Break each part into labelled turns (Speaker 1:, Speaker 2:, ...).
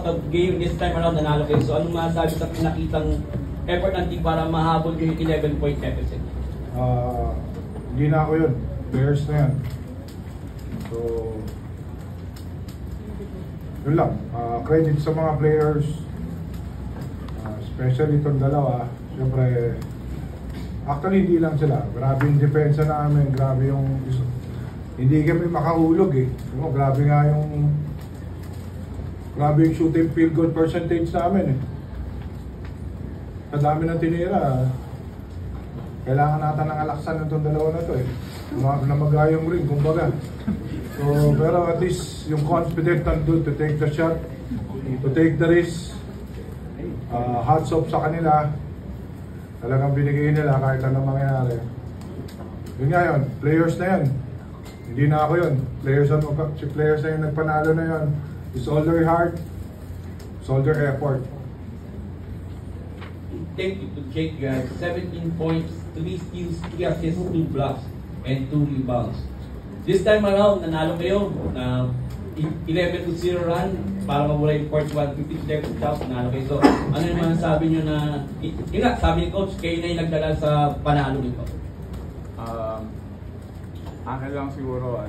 Speaker 1: the game this time around, nanalo kayo. So anong masasabi sa pinakitang effort ng team para mahabol yung 11-point deficit?
Speaker 2: Hindi na ako yun. Players na yan. So, yun lang. Credit sa mga players. Especially itong dalawa. Siyempre, actually hindi lang sila. Grabe yung depensa namin. Grabe yung... Hindi kami makahulog eh. Grabe nga yung... Grabe yung shooting field goal percentage namin eh. Kadami ng tinira. Kailangan natin ng alaksan ng itong dalawa na ito eh. Namagayong ring, kumbaga. So, pero at least yung confident nandun to take the shot, to take the risk. Hats off sa kanila. Talagang binigay nila kahit anong mangyayari. Yun nga yun, players na yan. Hindi na ako yun. Players na yung nagpanalo na yun. It's all their heart, it's all their effort.
Speaker 1: Thank you to Jake. You have 17 points, 3 steals, 3 assists, 2 blocks, and 2 rebounds. This time around, nanalo kayo na 11-0 run para mawala yung court 150 deficit house. Nanalo kayo. So, ano naman sabi nyo na, yun nga, sabi ni Coach, kayo na yung nagdala sa panalo nito?
Speaker 3: Akin lang siguro,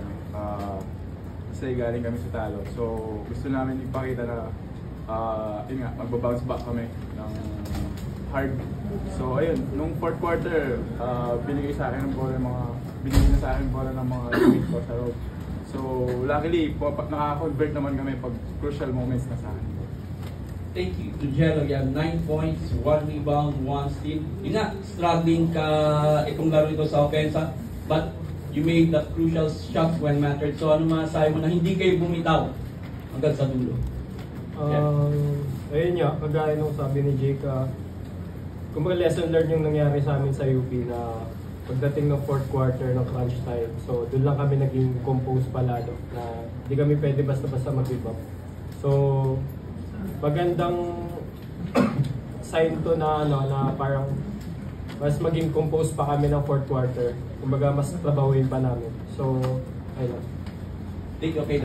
Speaker 3: kasi galing kami sa talo. So, gusto namin ipakita na yun nga, magbabounce back kami ng hard. So, ayun, nung fourth quarter, binigay na sa akin ng bola ng mga teammates ko sa road. So, luckily, nakaka-convert naman kami pag crucial moments na sa akin.
Speaker 1: Thank you to Jello. You have 9 points, 1 rebound, 1 steal. Yun nga, struggling ka itong laro ito sa offensa, but you made the crucial shots when mattered. So ano masasabi mo na hindi kayo bumitaw hanggang sa dulo?
Speaker 4: Ayun nga, kagaya nung sabi ni Jake, kumbaga lesson learned yung nangyari sa amin sa UP na pagdating ng fourth quarter ng crunch time. So doon lang kami naging compose palalo na hindi kami pwede basta-basta mag-give up. So magandang sign to na na parang mas maging compose pa kami ng fourth quarter. Kumbaga mas trabahuin pa namin. So, ayun.
Speaker 1: Take okay.